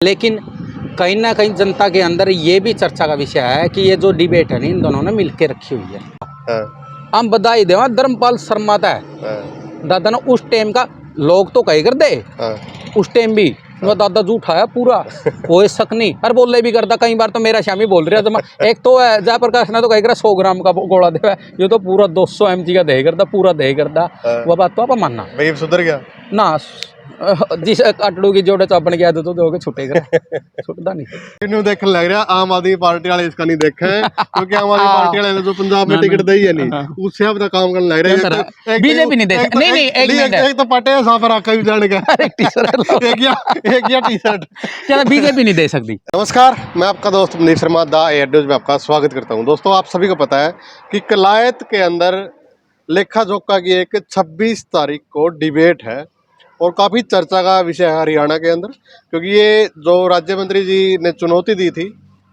लेकिन कहीं ना कहीं जनता के अंदर ये भी चर्चा का विषय है कि ये जो डिबेट है ना इन दोनों ने मिलके रखी हुई है। हाँ, हम बधाई देवा धर्मपाल शर्मा था हाँ, दादा ने उस टाइम का लोग तो कही कर दे हाँ, उस टाइम भी वो दादा झूठा है पूरा कोई शक नहीं और बोले भी करता कई बार तो मेरा शामी बोल रहा था। एक तो जयप्रकाश ने तो कही कर 100 ग्राम का गोला दे ये तो पूरा 200 mg का दही करता पूरा दही करता वह बात तो आप मानना भाई सुधर गया। ना जिस अटड़ू की जोड़े चापन की आदत तो छुटेगा छुटता नहीं। इन्हों देखने लग रहा आम आदमी पार्टी वाले इसका नहीं देखा है क्योंकि आम आदमी पार्टी वाले ने जो पंजाब में टिकट दी है नहीं उससे अब तक काम करने लग रहा है। बीजेपी नहीं देख नहीं नहीं एक मिनट एक तो पटे है सांप रखा भी जाने का एक या टी शर्ट क्या बीजेपी नहीं दे सकती। नमस्कार, मैं आपका दोस्त Manish Sharma the air news में आपका स्वागत करता हूं। दोस्तों, आप सभी को पता है कि कलायत के अंदर लेखा जोखा की एक 26 तारीख को डिबेट है और काफ़ी चर्चा का विषय है हरियाणा के अंदर, क्योंकि ये जो राज्य मंत्री जी ने चुनौती दी थी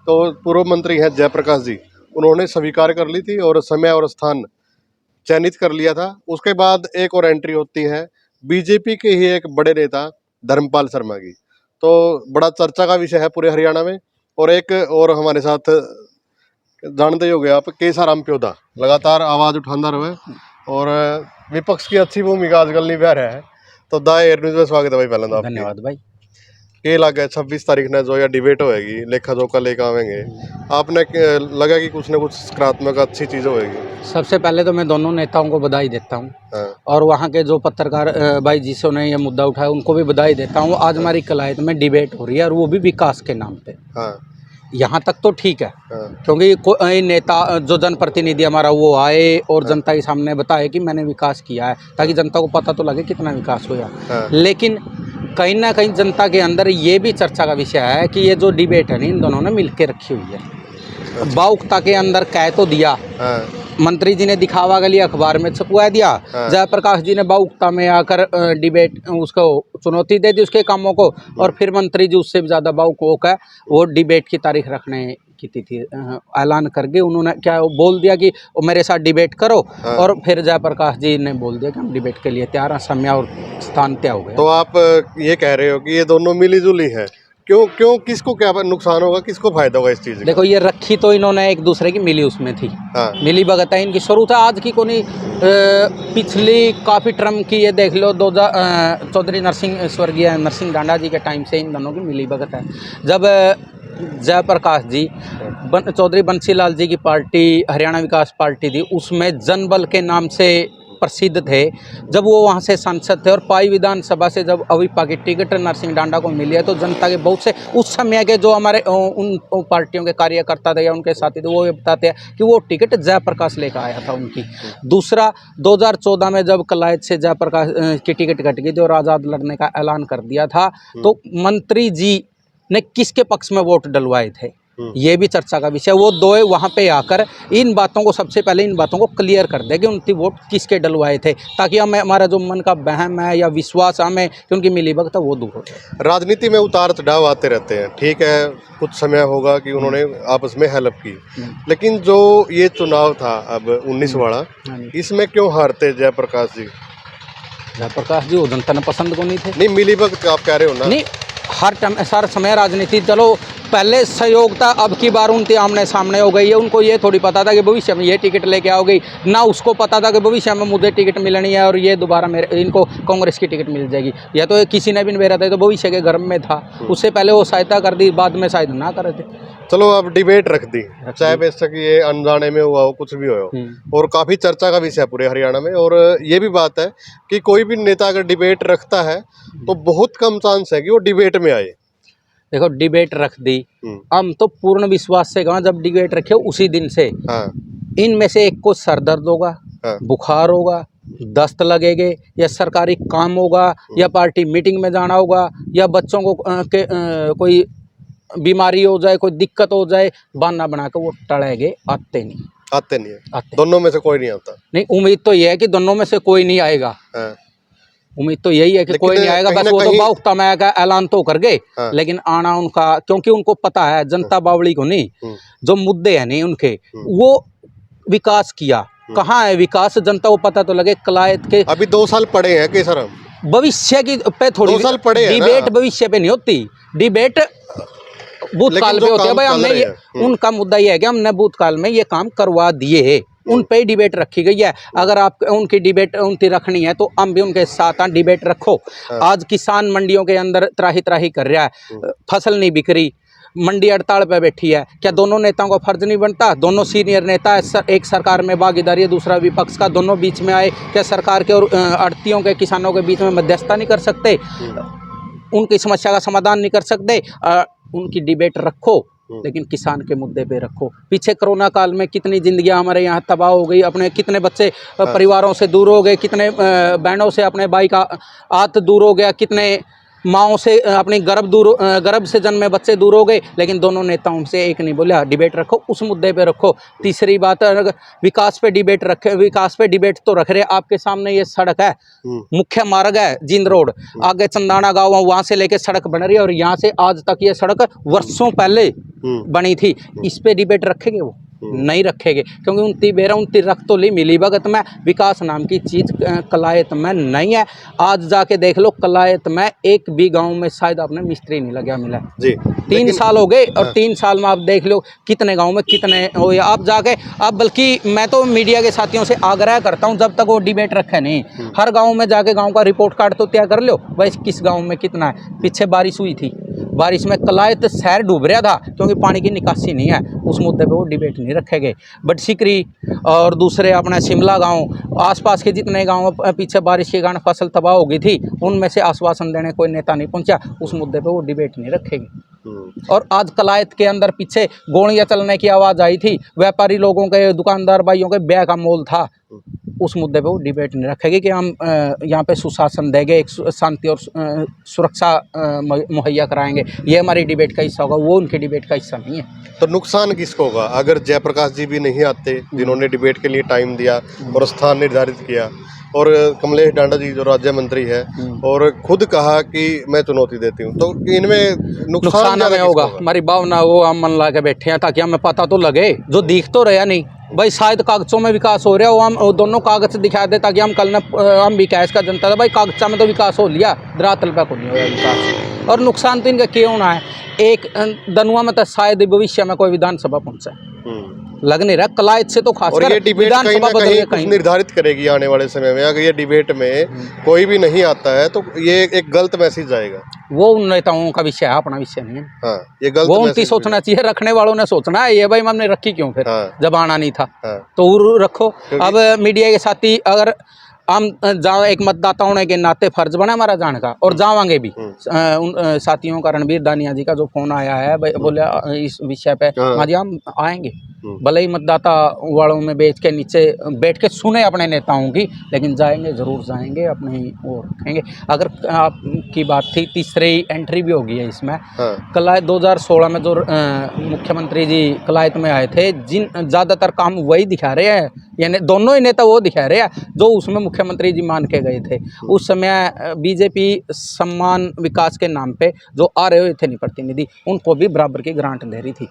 तो पूर्व मंत्री हैं जयप्रकाश जी, उन्होंने स्वीकार कर ली थी और समय और स्थान चयनित कर लिया था। उसके बाद एक और एंट्री होती है बीजेपी के ही एक बड़े नेता धर्मपाल शर्मा की, तो बड़ा चर्चा का विषय है पूरे हरियाणा में। और एक और हमारे साथ जानते ही हो गए आप, केसाराम प्योदा लगातार आवाज़ उठाता रहे और विपक्ष की अच्छी भूमिका आजकल निभा रहा है। तो द एयर न्यूज में स्वागत है भाई। पहले तो धन्यवाद भाई। के लगे 26 तारीख ने जो या डिबेट होएगी लेखा जोखा लेकर आवेंगे, आपने लगा कि कुछ ना कुछ सकारात्मक अच्छी चीज़ होएगी? सबसे पहले तो मैं दोनों नेताओं को बधाई देता हूँ। हाँ, और वहाँ के जो पत्रकार भाई जिन्होंने ये मुद्दा उठाया उनको भी बधाई देता हूँ। आज हमारी कलायत में डिबेट हो रही है और वो भी विकास के नाम पे। हाँ, यहाँ तक तो ठीक है, हाँ, क्योंकि कोई नेता जो जनप्रतिनिधि हमारा वो आए और जनता के सामने बताए कि मैंने विकास किया है, ताकि जनता को पता तो लगे कितना विकास हुआ। हाँ, लेकिन कहीं ना कहीं जनता के अंदर ये भी चर्चा का विषय है कि ये जो डिबेट है ना इन दोनों ने मिलके रखी हुई है। बाउकता के अंदर कह तो दिया, हाँ, मंत्री जी ने दिखावा के लिए अखबार में छपवा दिया, हाँ, जयप्रकाश जी ने बाउकता में आकर डिबेट उसको चुनौती दे दी उसके कामों को, और फिर मंत्री जी उससे भी ज़्यादा बाउक होकर वो डिबेट की तारीख रखने की तिथि ऐलान करके उन्होंने क्या बोल दिया कि मेरे साथ डिबेट करो। हाँ। और फिर जयप्रकाश जी ने बोल दिया कि हम डिबेट के लिए तैयार हैं, समय और स्थान तय हो गया। तो आप ये कह रहे हो कि ये दोनों मिली जुली है, क्यों क्यों किसको क्या नुकसान होगा, किसको फायदा होगा इस चीज़ का? देखो ये रखी तो इन्होंने एक दूसरे की मिली उसमें थी, हाँ, मिली भगत है इनकी शुरू था, आज की को नहीं। पिछली काफ़ी टर्म की ये देख लो, चौधरी नरसिंह स्वर्गीय नरसिंह डांडा जी के टाइम से इन दोनों की मिली भगत है। जब जयप्रकाश जी चौधरी बंसीलाल जी की पार्टी हरियाणा विकास पार्टी थी, उसमें जनबल के नाम से प्रसिद्ध थे। जब वो वहाँ से सांसद थे और पाई विधानसभा से जब अविपा की टिकट नरसिंह डांडा को मिली है, तो जनता के बहुत से उस समय के जो हमारे उन पार्टियों के कार्यकर्ता थे या उनके साथी थे, वो ये बताते हैं कि वो टिकट जयप्रकाश लेकर आया था उनकी। दूसरा, 2014 में जब कलायत से जयप्रकाश की टिकट कट गई थी और आज़ाद लड़ने का ऐलान कर दिया था, तो मंत्री जी ने किसके पक्ष में वोट डलवाए थे, ये भी चर्चा का विषय। वो दो वहाँ पे आकर इन बातों को सबसे पहले इन बातों को क्लियर कर दे कि उनकी वोट किसके डलवाए थे, ताकि हमें हमारा जो मन का वहम है या विश्वास हमें कि उनकी मिली भगत है वो दूर हो जाए। राजनीति में उतार चढ़ाव आते रहते हैं, ठीक है, कुछ समय होगा कि उन्होंने आपस में हेल्प की, लेकिन जो ये चुनाव था अब 19 वाला, इसमें क्यों हारते जयप्रकाश जी? जयप्रकाश जी वो जनता ने पसंद को नहीं थे। नहीं, मिली भगत आप कह रहे हो ना? नहीं, हर टाइम हर समय राजनीति, चलो पहले सहयोग था, अब की बार उनके आमने सामने हो गई है। उनको ये थोड़ी पता था कि भविष्य में ये टिकट लेके आओगी, ना उसको पता था कि भविष्य में मुझे टिकट मिलनी है और ये दोबारा मेरे इनको कांग्रेस की टिकट मिल जाएगी। या तो किसी ने भी नहीं मेरा था, तो भविष्य के गर्भ में था, उससे पहले वो सहायता कर दी, बाद में शायद ना करे थे। चलो अब डिबेट रख दी, चाहे बेशक ये अनजाने में हुआ हो, कुछ भी हो, और काफ़ी चर्चा का विषय है पूरे हरियाणा में। और ये भी बात है कि कोई भी नेता अगर डिबेट रखता है तो बहुत कम चांस है कि वो डिबेट में आए। देखो डिबेट रख दी, हम तो पूर्ण विश्वास से कहा जब डिबेट रखे उसी दिन से हाँ, इनमें से एक को सर दर्द होगा, हाँ, बुखार होगा, दस्त लगेंगे, या सरकारी काम होगा, या पार्टी मीटिंग में जाना होगा, या बच्चों को कोई बीमारी हो जाए, कोई दिक्कत हो जाए, बहाना बना के वो टलेंगे। आते नहीं है आते दोनों में से कोई नहीं आता। नहीं, उम्मीद तो ये है कि दोनों में से कोई नहीं आएगा। हाँ, उम्मीद तो यही है कि कोई नहीं आएगा, बस वो तो बाउकता में का ऐलान तो कर गए। हाँ, लेकिन आना उनका, क्योंकि उनको पता है जनता बावड़ी को नहीं, जो मुद्दे हैं नहीं उनके, वो विकास किया कहाँ है, विकास जनता को पता तो लगे। कलायत के अभी 2 साल पड़े हैं कि सर, भविष्य की पे थोड़ी 2 साल पड़े हैं डिबेट भविष्य पे नहीं होती, डिबेट भूतकाल में होते हैं भाई, हमने ये उनका मुद्दा ये है कि हमने भूतकाल में ये काम करवा दिए है, उन पे ही डिबेट रखी गई है। अगर आप उनकी डिबेट उनकी रखनी है तो हम भी उनके साथ डिबेट रखो। आज किसान मंडियों के अंदर त्राही त्राही कर रहा है, फसल नहीं बिक रही, मंडी हड़ताल पे बैठी है। क्या दोनों नेताओं का फर्ज नहीं बनता? दोनों सीनियर नेता है, एक सरकार में भागीदारी है, दूसरा विपक्ष का, दोनों बीच में आए, क्या सरकार के और आड़तियों के किसानों के बीच में मध्यस्थता नहीं कर सकते? उनकी समस्या का समाधान नहीं कर सकते? उनकी डिबेट रखो, लेकिन किसान के मुद्दे पे रखो। पीछे कोरोना काल में कितनी जिंदगियां हमारे यहाँ तबाह हो गई, अपने कितने बच्चे परिवारों से दूर हो गए, कितने बहनों से अपने भाई का हाथ दूर हो गया, कितने माँओं से अपनी गर्भ से जन्मे बच्चे दूर हो गए, लेकिन दोनों नेताओं से एक नहीं बोला। डिबेट रखो, उस मुद्दे पे रखो। तीसरी बात, अगर विकास पे डिबेट रखे, विकास पे डिबेट तो रख रहे, आपके सामने ये सड़क है, मुख्य मार्ग है जींद रोड, आगे चंदाना गाँव, वहाँ से लेके सड़क बन रही है और यहाँ से आज तक ये सड़क वर्षों पहले बनी थी। इस पे डिबेट रखेंगे? वो नहीं रखेंगे, क्योंकि उनती बेरा उनती रख तो ली मिली भगत में, विकास नाम की चीज़ कलायत में नहीं है। आज जाके देख लो, कलायत में एक भी गांव में शायद आपने मिस्त्री नहीं लगा मिला जी। 3 साल हो गए और 3 साल में आप देख लो कितने गांव में कितने हो, या आप जाके आप, बल्कि मैं तो मीडिया के साथियों से आग्रह करता हूं, जब तक वो डिबेट रखे नहीं, हर गाँव में जाके गाँव का रिपोर्ट कार्ड तो तैयार कर लो भाई, किस गाँव में कितना है। पीछे बारिश हुई थी, बारिश में कलायत शहर डूब रहा था क्योंकि पानी की निकासी नहीं है, उस मुद्दे पे वो डिबेट नहीं रखे गए। बट सिकरी और दूसरे अपना शिमला गांव, आसपास के जितने गांव पीछे बारिश के कारण फसल तबाह हो गई थी, उनमें से आश्वासन देने कोई नेता नहीं पहुंचा, उस मुद्दे पे वो डिबेट नहीं रखेगी। और आज कलायत के अंदर पीछे गोलियां चलने की आवाज़ आई थी, व्यापारी लोगों के, दुकानदार भाइयों के ब्याह का मोल था, उस मुद्दे पे वो डिबेट नहीं रखेगी कि हम यहाँ पे सुशासन देंगे, एक शांति और सुरक्षा मुहैया कराएंगे, ये हमारी डिबेट का हिस्सा होगा, वो उनकी डिबेट का हिस्सा नहीं है। तो नुकसान किसको होगा अगर जयप्रकाश जी भी नहीं आते, जिन्होंने डिबेट के लिए टाइम दिया और स्थान निर्धारित किया, और कमलेश डांडा जी जो राज्य मंत्री है और खुद कहा कि मैं चुनौती देती हूँ, तो इनमें नुकसान हमें होगा। हमारी भावना वो हम मन ला के बैठे हैं ताकि हमें पता तो लगे, जो दिख तो रहा नहीं भाई, शायद कागजों में विकास हो रहा है, वो हम दोनों कागज दिखा दे ताकि हम कल न हम भी कैश का जनता था भाई, कागजा में तो विकास हो लिया, धरातल पे को नहीं होगा विकास। और नुकसान तो इनका क्यों होना है? एक दनुआ में तो शायद भविष्य में कोई विधानसभा पहुंचे, लग नहीं रहा। कलायत से तो खासकर विधानसभा कहीं निर्धारित करेगी आने वाले समय में। अगर ये डिबेट में कोई भी नहीं आता है तो ये एक गलत मैसेज जाएगा। वो उन नेताओं का विषय है, अपना विषय नहीं है। हाँ, ये गलत वो उनकी सोचना चाहिए, रखने वालों ने सोचना है ये भाई हमने रखी क्यों फिर, जब आना नहीं था तो रखो। अब मीडिया के साथी अगर हम जाओ, एक मतदाता होने के नाते फर्ज बना हमारा जाने का, और जावांगे भी। उन साथियों का, रणबीर दानिया जी का जो फोन आया है बोले इस विषय पे, हाँ जी हम आएंगे, भले ही मतदाता वालों में बैठ के सुने अपने नेताओं की, लेकिन जाएंगे, जरूर जाएंगे, अपने वो रखेंगे। अगर आपकी बात थी, तीसरी एंट्री भी होगी है इसमें। कलायत 2016 में जो मुख्यमंत्री जी कलायत में आए थे, जिन ज़्यादातर काम वही दिखा रहे हैं, यानी दोनों ही नेता वो दिखा रहे हैं जो उसमें मुख्यमंत्री जी मान के गए थे। उस समय बीजेपी सम्मान विकास के नाम पे जो आ रहे थे नहीं प्रतिनिधि, उनको भी बराबर की ग्रांट दे रही थी।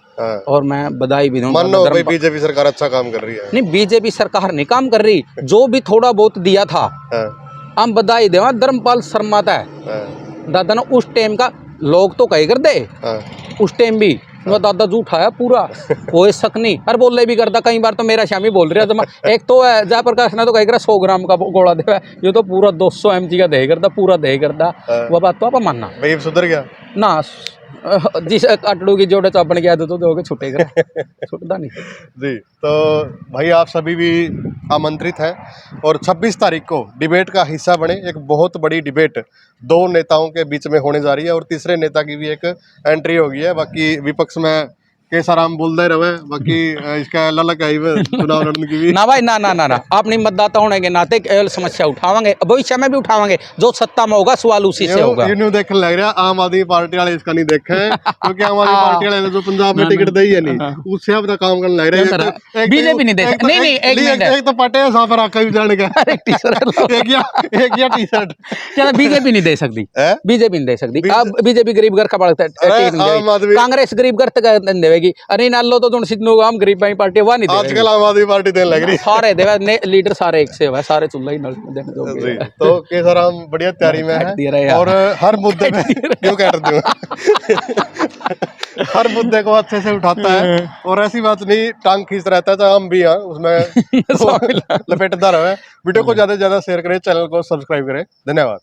और मैं बधाई भी दूंगा, बीजेपी सरकार अच्छा काम कर रही है। नहीं, बीजेपी सरकार नहीं काम कर रही, जो भी थोड़ा बहुत दिया था हम बधाई देवा। धर्मपाल शर्मा था दादा ना, उस टाइम का लोग तो कही कर दे, उस टाइम भी वो दादा झूठा है पूरा, कोई शक नहीं। अरे बोले भी करता, कई बार तो मेरा श्यामी बोल रहा है। एक तो है जयप्रकाश ने तो कही कर 100 ग्राम का गोला दे, ये तो पूरा 200 mg का दे करता, पूरा दे करता। वो बात तो आप मानना भाई सुधर गया ना, जिस अटड़ू की जोड़े चापन की आदत तो छुटेगा, छुटता नहीं जी। तो भाई आप सभी भी आमंत्रित हैं और 26 तारीख को डिबेट का हिस्सा बने। एक बहुत बड़ी डिबेट 2 नेताओं के बीच में होने जा रही है और तीसरे नेता की भी एक एंट्री होगी है। बाकी विपक्ष में केसाराम बोलते रहे, बाकी इसका ललक है चुनाव लड़ने की भी ना भाई, ना ना ना ना, अपनी मतदाता होने के नाते समस्या उठावांगे, भविष्य में भी उठावांगे, जो सत्ता में होगा सवाल उसी से होगा। यूं देखने लग रहा आम आदमी पार्टी वाले इसका नहीं देखे हैं, क्योंकि आम आदमी पार्टी वाले ने जो पंजाब में टिकट दी है नहीं, उससे अपना काम करने लग रहे हैं। बीजेपी नहीं दे सकती, नहीं एक मिनट, एक तो पटे साफ रखा भी जाने का एक या टी शर्ट, क्या बीजेपी नहीं दे सकती? बीजेपी नहीं दे सकती। अब बीजेपी गरीब घर का बढ़ता है, कांग्रेस गरीब घर तक देगी। अरे नालो तो तुम सिद्धू आम गरीबां की पार्टी वह नहीं देगी। आजकल आम आदमी पार्टी देने लग रही सारे देवे लीडर सारे एक से है, सारे चुल्ला ही नल देने जी। जोगे। तो केसराम बढ़िया तैयारी में काट दिया रे है यार। और हर मुद्दे पे क्यों काट दूं हर मुद्दे को अच्छे से उठाता है और ऐसी बात नहीं टांग खींच रहता है, तो हम भी हैं उसमें तो लपेटदार है। वीडियो को ज्यादा से ज्यादा शेयर करें, चैनल को सब्सक्राइब करें। धन्यवाद।